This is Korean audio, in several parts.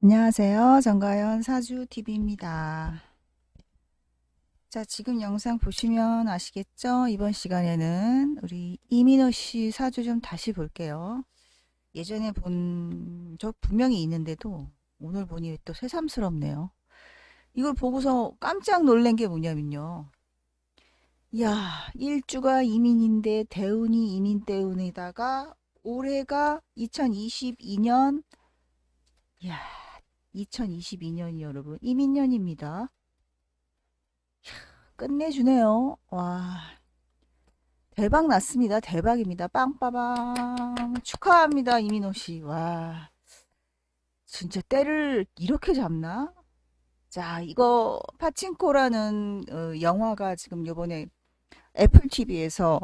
안녕하세요. 정가연 사주TV입니다. 자, 지금 영상 보시면 아시겠죠? 이번 시간에는 우리 이민호 씨 사주 좀 다시 볼게요. 예전에 본 적 분명히 있는데도 오늘 보니 또 새삼스럽네요. 이걸 보고서 깜짝 놀란 게 뭐냐면요. 야, 일주가 이민인데 대운이 이민 대운에다가 올해가 2022년, 야, 2022년이 여러분 이민년입니다. 끝내주네요. 와, 대박 났습니다. 대박입니다. 빵빠방. 축하합니다, 이민호 씨. 와, 진짜 때를 이렇게 잡나? 자, 이거 파친코라는 영화가 지금 요번에 애플 TV에서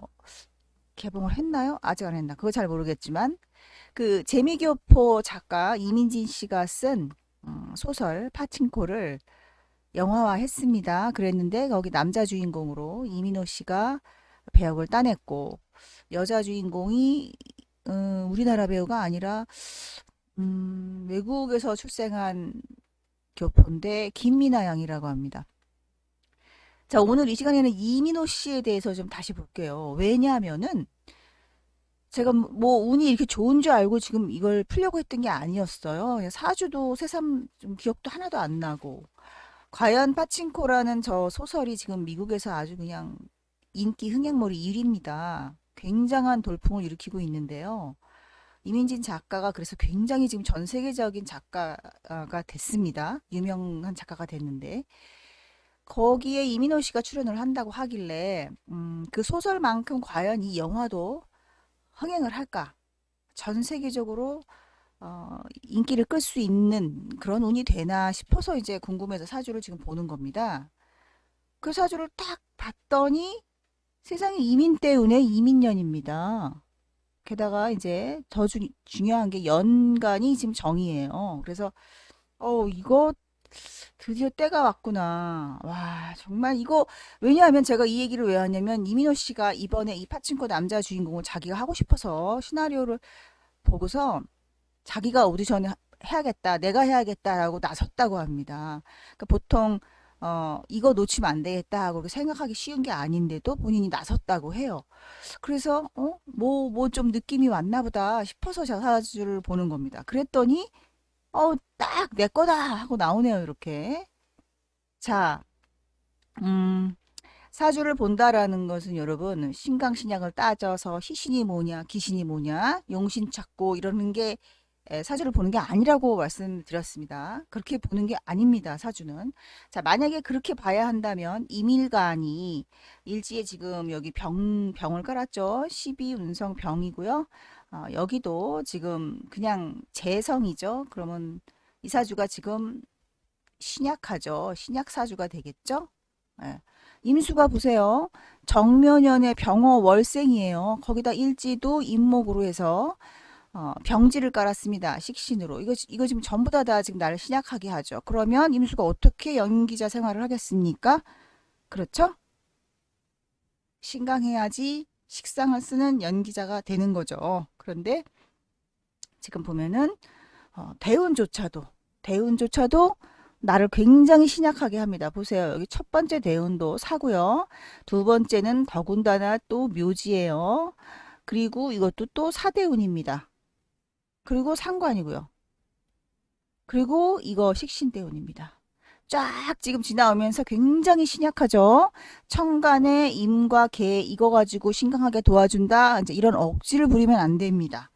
개봉을 했나요? 아직 안 했나? 그거 잘 모르겠지만 그 재미교포 작가 이민진 씨가 쓴 소설 파친코를 영화화 했습니다. 그랬는데 거기 남자 주인공으로 이민호 씨가 배역을 따냈고 여자 주인공이 우리나라 배우가 아니라 외국에서 출생한 교포인데 김미나 양이라고 합니다. 자, 오늘 이 시간에는 이민호 씨에 대해서 좀 다시 볼게요. 왜냐하면은 제가 뭐 운이 이렇게 좋은 줄 알고 지금 이걸 풀려고 했던 게 아니었어요. 사주도 새삼 좀 기억도 하나도 안 나고 과연 파친코라는 저 소설이 지금 미국에서 아주 그냥 인기 흥행몰이 1위입니다. 굉장한 돌풍을 일으키고 있는데요. 이민진 작가가 그래서 굉장히 지금 전 세계적인 작가가 됐습니다. 유명한 작가가 됐는데 거기에 이민호 씨가 출연을 한다고 하길래 그 소설만큼 과연 이 영화도 흥행을 할까? 전 세계적으로 인기를 끌 수 있는 그런 운이 되나 싶어서 이제 궁금해서 사주를 지금 보는 겁니다. 그 사주를 딱 봤더니 세상에 이민 때운의 이민년입니다. 게다가 이제 더 중요한 게 연간이 지금 정이에요. 그래서 이거 드디어 때가 왔구나. 와, 정말 이거 왜냐하면 제가 이 얘기를 왜 하냐면 이민호 씨가 이번에 이 파친코 남자 주인공을 자기가 하고 싶어서 시나리오를 보고서 자기가 오디션을 해야겠다, 내가 해야겠다라고 나섰다고 합니다. 그러니까 보통 이거 놓치면 안 되겠다 하고 그렇게 생각하기 쉬운 게 아닌데도 본인이 나섰다고 해요. 그래서 뭐 좀 느낌이 왔나 보다 싶어서 자사주를 보는 겁니다. 그랬더니 딱 내 거다 하고 나오네요, 이렇게. 자, 음, 사주를 본다라는 것은 여러분 신강신약을 따져서 희신이 뭐냐, 귀신이 뭐냐, 용신 찾고 이러는 게 사주를 보는 게 아니라고 말씀드렸습니다. 그렇게 보는 게 아닙니다, 사주는. 자, 만약에 그렇게 봐야 한다면 이밀간이 일지에 지금 여기 병을 깔았죠. 12운성 병이고요. 여기도 지금 그냥 재성이죠. 그러면 이 사주가 지금 신약하죠. 신약 사주가 되겠죠. 예. 임수가 보세요. 정묘년의 병어 월생이에요. 거기다 일지도 임목으로 해서 병지를 깔았습니다. 식신으로. 이거 지금 전부 다 지금 나를 신약하게 하죠. 그러면 임수가 어떻게 연기자 생활을 하겠습니까? 그렇죠? 신강해야지 식상을 쓰는 연기자가 되는 거죠. 그런데 지금 보면은 대운조차도 나를 굉장히 신약하게 합니다. 보세요. 여기 첫 번째 대운도 사고요. 두 번째는 더군다나 또 묘지예요. 그리고 이것도 또 사대운입니다. 그리고 상관이고요. 그리고 이거 식신대운입니다. 쫙 지금 지나오면서 굉장히 신약하죠. 천간에 임과 개 이거 가지고 신강하게 도와준다. 이제 이런 억지를 부리면 안 됩니다.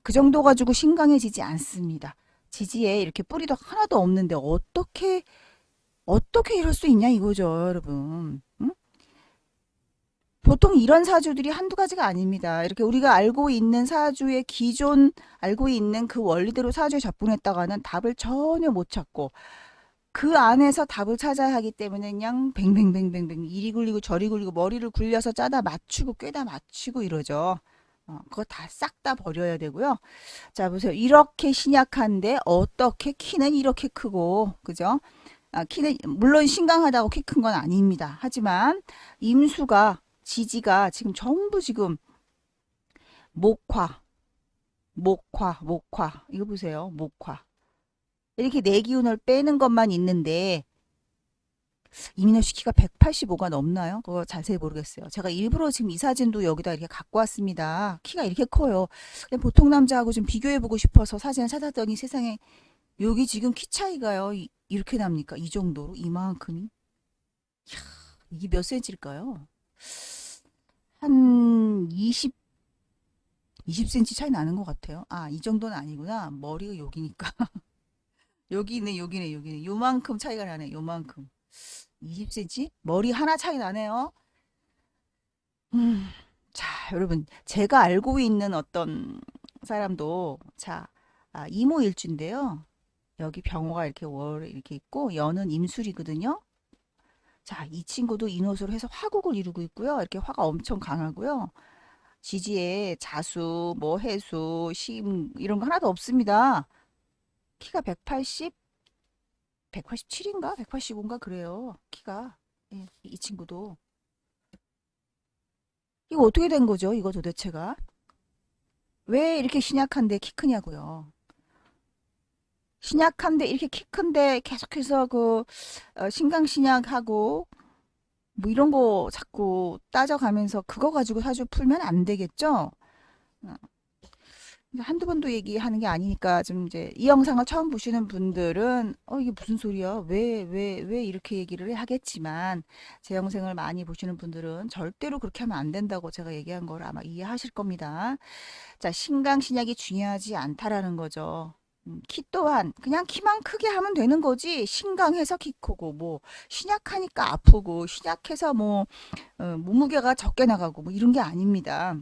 그 정도 가지고 신강해지지 않습니다. 지지에 이렇게 뿌리도 하나도 없는데 어떻게 이럴 수 있냐 이거죠, 여러분. 응? 보통 이런 사주들이 한두 가지가 아닙니다. 이렇게 우리가 알고 있는 사주의 기존 알고 있는 그 원리대로 사주에 접근했다가는 답을 전혀 못 찾고 그 안에서 답을 찾아야 하기 때문에 그냥 뱅뱅뱅뱅뱅 이리 굴리고 저리 굴리고 머리를 굴려서 짜다 맞추고 꿰다 맞추고 이러죠. 그거 다 싹 다 버려야 되고요. 자, 보세요. 이렇게 신약한데 어떻게 키는 이렇게 크고, 그죠? 키는 물론 신강하다고 키 큰 건 아닙니다. 하지만 임수가 지지가 지금 전부 지금 목화, 목화 이거 보세요. 목화. 이렇게 내 기운을 빼는 것만 있는데 이민호 씨 키가 185가 넘나요? 그거 자세히 모르겠어요. 제가 일부러 지금 이 사진도 여기다 이렇게 갖고 왔습니다. 키가 이렇게 커요. 근데 보통 남자하고 좀 비교해보고 싶어서 사진을 찾았더니 세상에 여기 지금 키 차이가요. 이렇게 납니까? 이 정도로? 이만큼이? 이야, 이게 몇 센치일까요? 한 20cm 차이 나는 것 같아요. 아, 이 정도는 아니구나. 머리가 여기니까. 여기네, 여기네, 여기네. 요만큼 차이가 나네, 요만큼. 20cm? 머리 하나 차이 나네요. 음, 자, 여러분, 제가 알고 있는 어떤 사람도, 자, 이모 일주인데요. 여기 병호가 이렇게 월 이렇게 있고, 연은 임술이거든요. 자, 이 친구도 인호수로 해서 화국을 이루고 있고요. 이렇게 화가 엄청 강하고요. 지지에 자수, 뭐 해수, 심, 이런 거 하나도 없습니다. 키가 180, 187인가? 185인가? 그래요. 키가. 예, 이 친구도. 이거 어떻게 된 거죠? 이거 도대체가? 왜 이렇게 신약한데 키 크냐고요. 신약한데 이렇게 키 큰데 계속해서 신강신약하고 뭐 이런 거 자꾸 따져가면서 그거 가지고 사주 풀면 안 되겠죠? 어, 한두 번도 얘기하는 게 아니니까 좀 이제 이 영상을 처음 보시는 분들은 이게 무슨 소리야? 왜 이렇게 얘기를 해 하겠지만 제 영상을 많이 보시는 분들은 절대로 그렇게 하면 안 된다고 제가 얘기한 걸 아마 이해하실 겁니다. 자, 신강신약이 중요하지 않다라는 거죠. 키 또한 그냥 키만 크게 하면 되는 거지. 신강해서 키 크고 뭐 신약하니까 아프고 신약해서 뭐 몸무게가 적게 나가고 뭐 이런 게 아닙니다.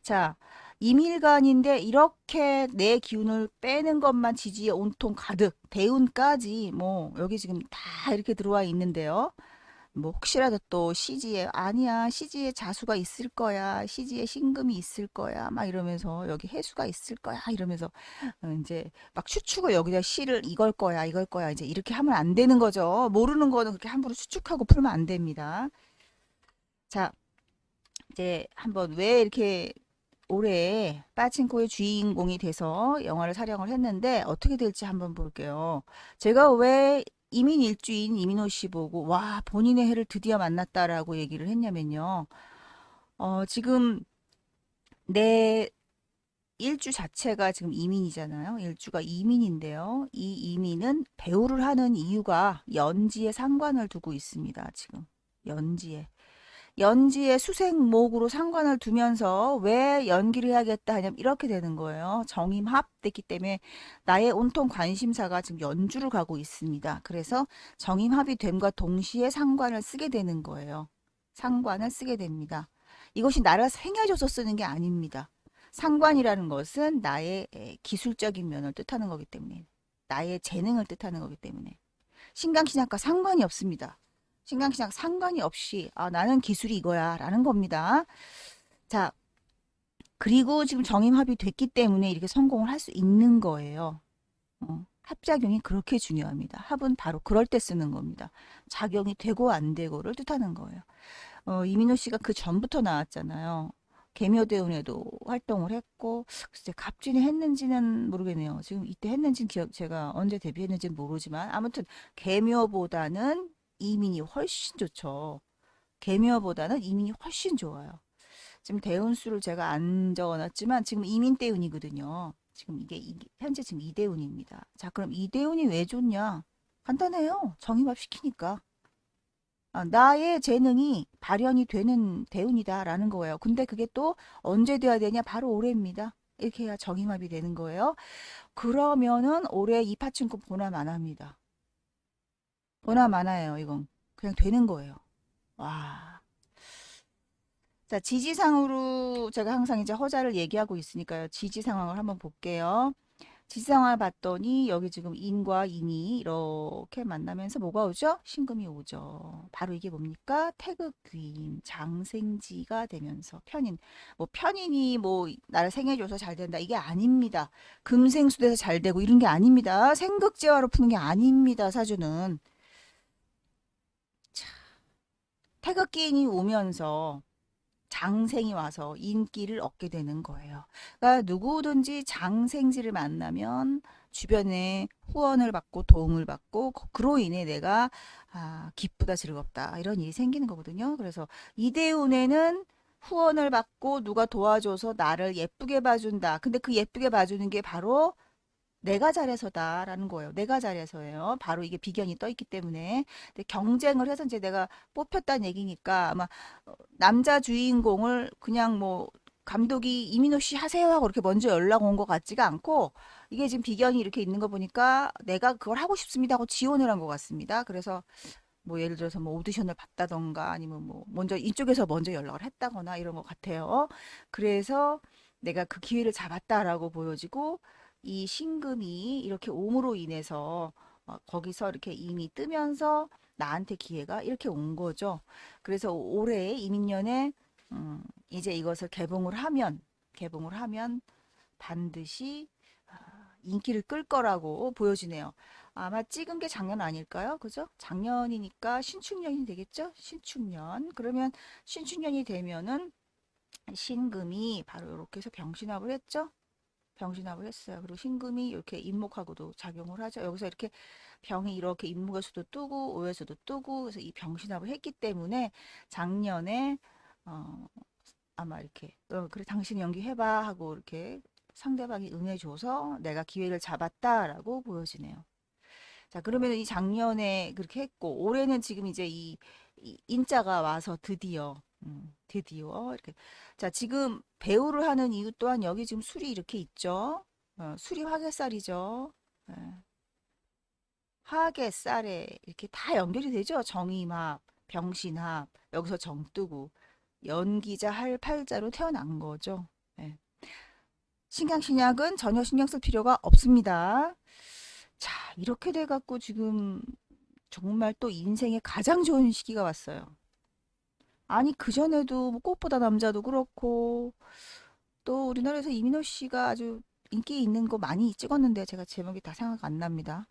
자, 이밀간인데 이렇게 내 기운을 빼는 것만 지지에 온통 가득 대운까지 뭐 여기 지금 다 이렇게 들어와 있는데요. 뭐 혹시라도 또 CG에 아니야 CG에 자수가 있을 거야 CG에 신금이 있을 거야 막 이러면서 여기 해수가 있을 거야 이러면서 이제 막 추측을 여기다 시를 이걸 거야 이제 이렇게 하면 안 되는 거죠. 모르는 거는 그렇게 함부로 추측하고 풀면 안 됩니다. 자, 이제 한번 왜 이렇게 올해 빠친코의 주인공이 돼서 영화를 촬영을 했는데 어떻게 될지 한번 볼게요. 제가 왜 이민 일주인 이민호 씨 보고 와 본인의 해를 드디어 만났다라고 얘기를 했냐면요. 지금 내 일주 자체가 지금 이민이잖아요. 일주가 이민인데요. 이 이민은 배우를 하는 이유가 연지에 상관을 두고 있습니다. 지금 연지에. 연지의 수생목으로 상관을 두면서 왜 연기를 해야겠다 하냐면 이렇게 되는 거예요. 정임합됐기 때문에 나의 온통 관심사가 지금 연주를 가고 있습니다. 그래서 정임합이 됨과 동시에 상관을 쓰게 되는 거예요. 상관을 쓰게 됩니다. 이것이 나를 생해줘서 쓰는 게 아닙니다. 상관이라는 것은 나의 기술적인 면을 뜻하는 거기 때문에 나의 재능을 뜻하는 거기 때문에 신강신약과 상관이 없습니다. 신강신약 상관이 없이 나는 기술이 이거야 라는 겁니다. 자, 그리고 지금 정임합이 됐기 때문에 이렇게 성공을 할 수 있는 거예요. 합작용이 그렇게 중요합니다. 합은 바로 그럴 때 쓰는 겁니다. 작용이 되고 안 되고를 뜻하는 거예요. 이민호 씨가 그 전부터 나왔잖아요. 개묘대운에도 활동을 했고 글쎄 갑진이 했는지는 모르겠네요. 지금 이때 했는지는 제가 언제 데뷔했는지는 모르지만 아무튼 개묘보다는 이민이 훨씬 좋죠. 개묘보다는 이민이 훨씬 좋아요. 지금 대운수를 제가 안 적어놨지만 지금 이민 대운이거든요. 지금 이게 현재 지금 이대운입니다. 자, 그럼 이대운이 왜 좋냐? 간단해요. 정입합 시키니까. 나의 재능이 발현이 되는 대운이다라는 거예요. 근데 그게 또 언제 돼야 되냐? 바로 올해입니다. 이렇게 해야 정임합이 되는 거예요. 그러면은 올해 이파춘급 보남 안 합니다. 보남 안 해요, 이건. 그냥 되는 거예요. 와. 자, 지지상으로 제가 항상 이제 허자를 얘기하고 있으니까요. 지지 상황을 한번 볼게요. 지지 상황을 봤더니 여기 지금 인과 인이 이렇게 만나면서 뭐가 오죠? 신금이 오죠. 바로 이게 뭡니까? 태극귀인, 장생지가 되면서 편인. 뭐 편인이 뭐 나를 생해줘서 잘 된다. 이게 아닙니다. 금생수돼서 잘 되고 이런 게 아닙니다. 생극제화로 푸는 게 아닙니다. 사주는. 자, 태극기인이 오면서 장생이 와서 인기를 얻게 되는 거예요. 그러니까 누구든지 장생지를 만나면 주변에 후원을 받고 도움을 받고 그로 인해 내가 기쁘다 즐겁다 이런 일이 생기는 거거든요. 그래서 이대운에는 후원을 받고 누가 도와줘서 나를 예쁘게 봐준다. 근데 그 예쁘게 봐주는 게 바로 내가 잘해서다라는 거예요. 내가 잘해서예요. 바로 이게 비견이 떠 있기 때문에. 근데 경쟁을 해서 이제 내가 뽑혔다는 얘기니까 아마 남자 주인공을 그냥 뭐 감독이 이민호 씨 하세요 하고 이렇게 먼저 연락 온 것 같지가 않고 이게 지금 비견이 이렇게 있는 거 보니까 내가 그걸 하고 싶습니다 하고 지원을 한 것 같습니다. 그래서 뭐 예를 들어서 뭐 오디션을 봤다던가 아니면 뭐 먼저 이쪽에서 먼저 연락을 했다거나 이런 것 같아요. 그래서 내가 그 기회를 잡았다라고 보여지고 이 신금이 이렇게 옴으로 인해서 거기서 이렇게 이미 뜨면서 나한테 기회가 이렇게 온 거죠. 그래서 올해 이민년에 이제 이것을 개봉을 하면 반드시 인기를 끌 거라고 보여지네요. 아마 찍은 게 작년 아닐까요? 그죠? 작년이니까 신축년이 되겠죠? 신축년. 그러면 신축년이 되면은 신금이 바로 이렇게 해서 병신합을 했죠? 병신합을 했어요. 그리고 신금이 이렇게 인목하고도 작용을 하죠. 여기서 이렇게 병이 이렇게 인목에서도 뜨고 오에서도 뜨고 그래서 이 병신합을 했기 때문에 작년에 어, 아마 이렇게 그래 당신 연기해봐 하고 이렇게 상대방이 응해줘서 내가 기회를 잡았다라고 보여지네요. 자, 그러면 이 작년에 그렇게 했고 올해는 지금 이제 이 인자가 와서 드디어 이렇게 자 지금 배우를 하는 이유 또한 여기 지금 술이 이렇게 있죠. 술이 화개살이죠. 예, 화개살에 이렇게 다 연결이 되죠. 정이합, 병신합 여기서 정 뜨고 연기자 할 팔자로 태어난 거죠. 예. 신강신약은 전혀 신경 쓸 필요가 없습니다. 자, 이렇게 돼갖고 지금 정말 또 인생의 가장 좋은 시기가 왔어요. 아니, 그전에도 뭐 꽃보다 남자도 그렇고, 또 우리나라에서 이민호 씨가 아주 인기 있는 거 많이 찍었는데, 제가 제목이 다 생각 안 납니다.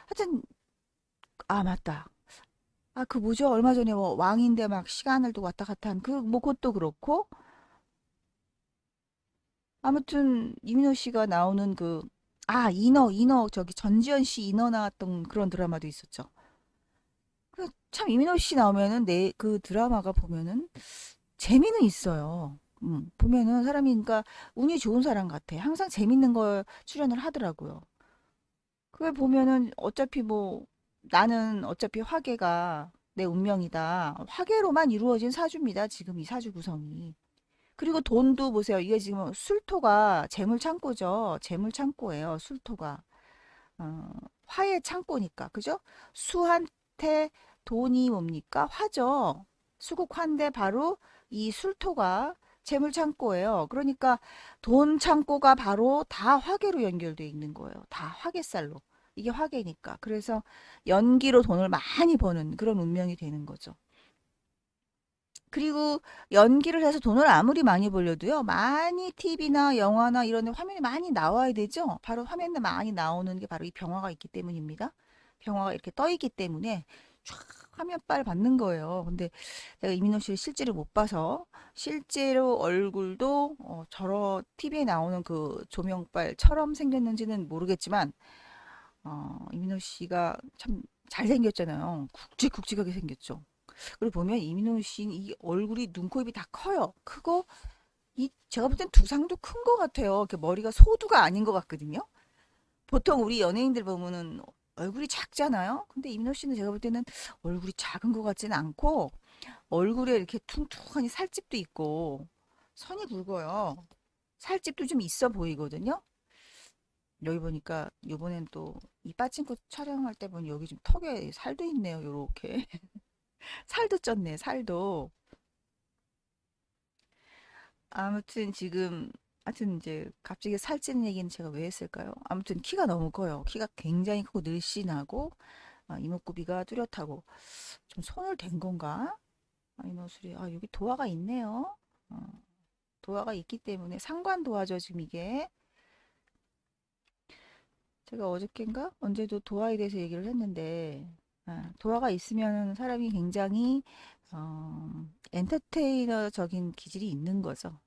하여튼, 맞다. 그 뭐죠? 얼마 전에 뭐 왕인데 막 시간을 또 왔다 갔다 한 뭐 그것도 그렇고, 아무튼 이민호 씨가 나오는 인어 저기 전지현 씨 인어 나왔던 그런 드라마도 있었죠. 참 이민호 씨 나오면은 내 그 드라마가 보면은 재미는 있어요. 보면은 사람이 그러니까 운이 좋은 사람 같아. 항상 재밌는 걸 출연을 하더라고요. 그걸 보면은 어차피 뭐 나는 어차피 화계가 내 운명이다. 화계로만 이루어진 사주입니다. 지금 이 사주 구성이. 그리고 돈도 보세요. 이게 지금 술토가 재물 창고죠. 재물 창고예요. 술토가. 어, 화의 창고니까. 그죠? 수한테 돈이 뭡니까? 화죠. 수국화인데 바로 이 술토가 재물 창고예요. 그러니까 돈 창고가 바로 다 화계로 연결돼 있는 거예요. 다 화계살로. 이게 화계니까. 그래서 연기로 돈을 많이 버는 그런 운명이 되는 거죠. 그리고 연기를 해서 돈을 아무리 많이 벌려도요. 많이 TV나 영화나 이런 데 화면에 많이 나와야 되죠. 바로 화면에 많이 나오는 게 바로 이 병화가 있기 때문입니다. 병화가 이렇게 떠 있기 때문에 쫙 화면빨 받는 거예요. 근데 제가 이민호 씨를 실제로 못 봐서 실제로 얼굴도 저러 TV에 나오는 그 조명빨처럼 생겼는지는 모르겠지만 이민호 씨가 참 잘생겼잖아요. 굵직굵직하게 생겼죠. 그리고 보면 이민호 씨는 이 얼굴이 눈, 코, 입이 다 커요. 크고 이 제가 볼 땐 두상도 큰 것 같아요. 이렇게 머리가 소두가 아닌 것 같거든요. 보통 우리 연예인들 보면은 얼굴이 작잖아요. 근데 이민호 씨는 제가 볼 때는 얼굴이 작은 것 같지는 않고 얼굴에 이렇게 퉁퉁하니 살집도 있고 선이 굵어요. 살집도 좀 있어 보이거든요. 여기 보니까 이번엔 또 이 빠친코 촬영할 때 보니 여기 좀 턱에 살도 있네요. 요렇게 살도 쪘네. 살도. 아무튼 지금 하여튼 이제 갑자기 살찌는 얘기는 제가 왜 했을까요? 아무튼 키가 너무 커요. 키가 굉장히 크고 늘씬하고 이목구비가 뚜렷하고 좀 손을 댄 건가? 이노술이 여기 도화가 있네요. 어, 도화가 있기 때문에 상관 도화죠 지금 이게. 제가 어저께인가 언제도 도화에 대해서 얘기를 했는데 도화가 있으면 사람이 굉장히 엔터테이너적인 기질이 있는 거죠.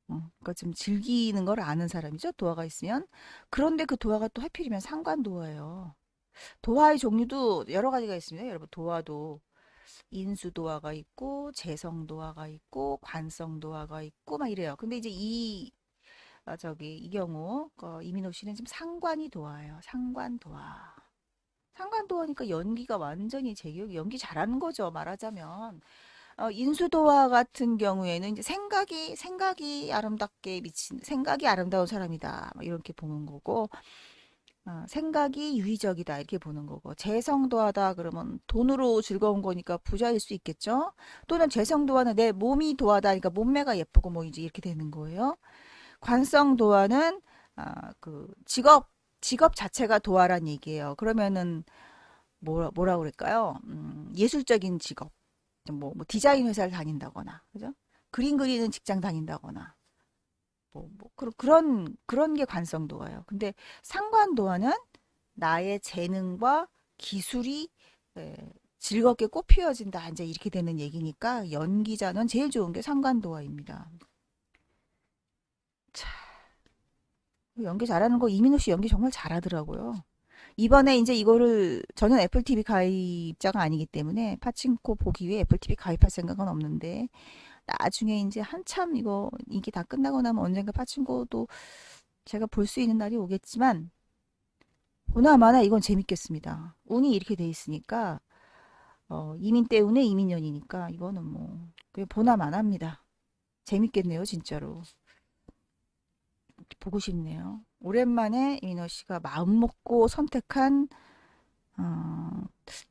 그러니까 좀 즐기는 걸 아는 사람이죠. 도화가 있으면. 그런데 그 도화가 또 하필이면 상관도화예요. 도화의 종류도 여러 가지가 있습니다. 여러분, 도화도 인수도화가 있고 재성도화가 있고 관성도화가 있고 막 이래요. 근데 이제 이 경우 이민호 씨는 지금 상관이 도화예요. 상관도화. 상관도화니까 연기가 완전히 제 기억에 연기 잘하는 거죠. 말하자면. 인수도화 같은 경우에는 이제 생각이 아름답게 미친, 생각이 아름다운 사람이다. 뭐 이렇게 보는 거고, 생각이 유의적이다. 이렇게 보는 거고, 재성도하다 그러면 돈으로 즐거운 거니까 부자일 수 있겠죠? 또는 재성도화는 내 몸이 도하다. 그러니까 몸매가 예쁘고 뭐 이제 이렇게 되는 거예요. 관성도화는, 직업 자체가 도화란 얘기예요. 그러면은, 뭐라 그럴까요? 예술적인 직업. 뭐 디자인 회사를 다닌다거나, 그죠? 그림 그리는 직장 다닌다거나, 그런 게 관성도화예요. 근데 상관도화는 나의 재능과 기술이 에, 즐겁게 꽃피워진다. 이제 이렇게 되는 얘기니까 연기자는 제일 좋은 게 상관도화입니다. 자, 연기 잘하는 거 이민호 씨 연기 정말 잘하더라고요. 이번에 이제 이거를 저는 애플 TV 가입자가 아니기 때문에 파친코 보기 위해 애플 TV 가입할 생각은 없는데 나중에 이제 한참 이거 인기 다 끝나고 나면 언젠가 파친코도 제가 볼 수 있는 날이 오겠지만 보나마나 이건 재밌겠습니다. 운이 이렇게 돼 있으니까 이민 때문에 이민년이니까 이거는 뭐 그냥 보나마나입니다. 재밌겠네요, 진짜로. 보고 싶네요. 오랜만에 이민호 씨가 마음 먹고 선택한 어,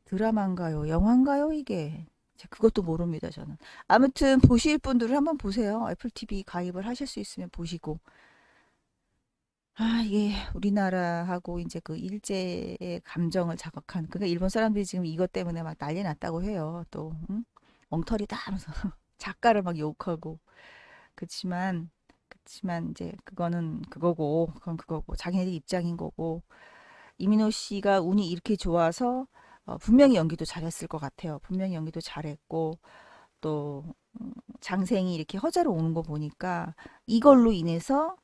드라마인가요? 영화인가요? 이게 그것도 모릅니다, 저는. 아무튼 보실 분들은 한번 보세요. 애플 TV 가입을 하실 수 있으면 보시고. 이게 우리나라하고 이제 그 일제의 감정을 자극한, 그러니까 일본 사람들이 지금 이것 때문에 막 난리 났다고 해요. 또, 응? 엉터리다 하면서 작가를 막 욕하고. 그렇지만 이제 그건 그거고, 자기네들 입장인 거고. 이민호 씨가 운이 이렇게 좋아서 분명히 연기도 잘했을 것 같아요. 분명히 연기도 잘했고, 또, 장생이 이렇게 허자로 오는 거 보니까 이걸로 인해서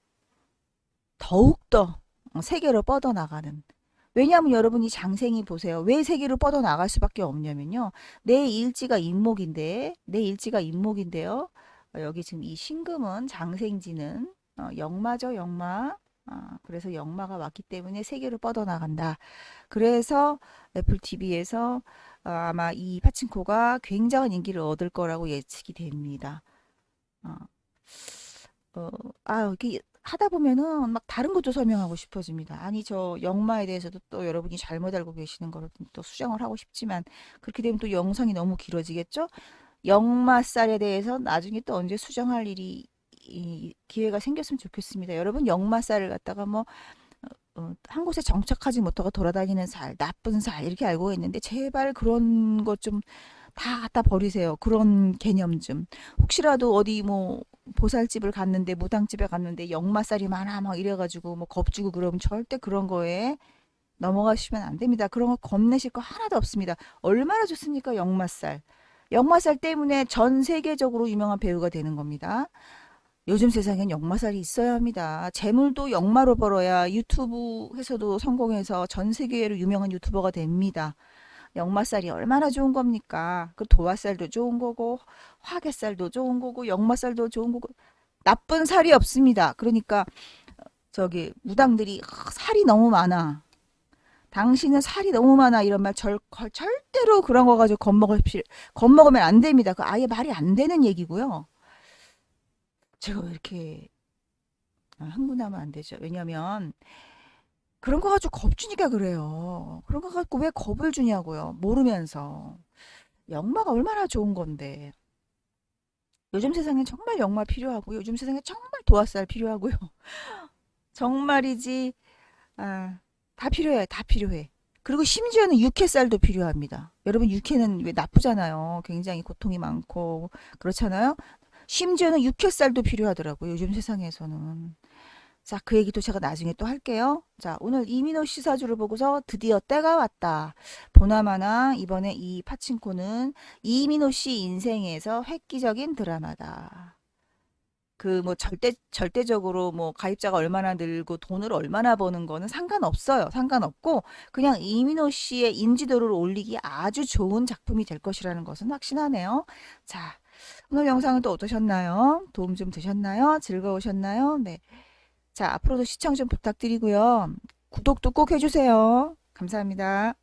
더욱더 세계로 뻗어나가는. 왜냐하면 여러분 이 장생이 보세요. 왜 세계로 뻗어나갈 수밖에 없냐면요. 내 일지가 인목인데요. 여기 지금 이 신금은 장생지는 역마죠, 역마. 그래서 역마가 왔기 때문에 세계로 뻗어나간다. 그래서 애플 TV에서 아마 이 파친코가 굉장한 인기를 얻을 거라고 예측이 됩니다. 어, 어, 이렇게 하다 보면은 막 다른 것도 설명하고 싶어집니다. 아니, 저 영마에 대해서도 또 여러분이 잘못 알고 계시는 거를 또 수정을 하고 싶지만, 그렇게 되면 또 영상이 너무 길어지겠죠? 역마살에 대해서 나중에 또 언제 수정할 기회가 생겼으면 좋겠습니다. 여러분, 역마살을 갖다가 뭐, 한 곳에 정착하지 못하고 돌아다니는 살, 나쁜 살, 이렇게 알고 있는데, 제발 그런 것 좀 다 갖다 버리세요. 그런 개념 좀. 혹시라도 어디 뭐 보살집을 갔는데 무당집에 갔는데 역마살이 많아 막 이래가지고 뭐 겁주고 그러면 절대 그런 거에 넘어가시면 안 됩니다. 그런 거 겁내실 거 하나도 없습니다. 얼마나 좋습니까? 역마살. 역마살 때문에 전 세계적으로 유명한 배우가 되는 겁니다. 요즘 세상엔 역마살이 있어야 합니다. 재물도 역마로 벌어야 유튜브에서도 성공해서 전 세계로 유명한 유튜버가 됩니다. 역마살이 얼마나 좋은 겁니까? 그 도화살도 좋은 거고, 화개살도 좋은 거고, 역마살도 좋은 거고, 나쁜 살이 없습니다. 그러니까, 무당들이, 살이 너무 많아. 당신은 살이 너무 많아. 이런 말 절대로 그런 거 가지고 겁먹으면 안 됩니다. 그 아예 말이 안 되는 얘기고요. 제가 왜 이렇게 흥분하면 안 되죠? 왜냐면, 그런 거 가지고 겁주니까 그래요. 그런 거 가지고 왜 겁을 주냐고요. 모르면서. 역마가 얼마나 좋은 건데. 요즘 세상에 정말 역마 필요하고 요즘 세상에 정말 도화살 필요하고요. 정말이지. 아, 다 필요해. 다 필요해. 그리고 심지어는 육회살도 필요합니다. 여러분 육회는 왜 나쁘잖아요. 굉장히 고통이 많고 그렇잖아요. 심지어는 육회살도 필요하더라고요. 요즘 세상에서는. 자, 그 얘기도 제가 나중에 또 할게요. 자, 오늘 이민호 씨 사주를 보고서 드디어 때가 왔다. 보나마나 이번에 이 파친코는 이민호 씨 인생에서 획기적인 드라마다. 그 뭐 절대적으로 뭐 가입자가 얼마나 늘고 돈을 얼마나 버는 거는 상관없어요. 상관없고 그냥 이민호 씨의 인지도를 올리기 아주 좋은 작품이 될 것이라는 것은 확신하네요. 자, 오늘 영상은 또 어떠셨나요? 도움 좀 되셨나요? 즐거우셨나요? 네. 자, 앞으로도 시청 좀 부탁드리고요. 구독도 꼭 해주세요. 감사합니다.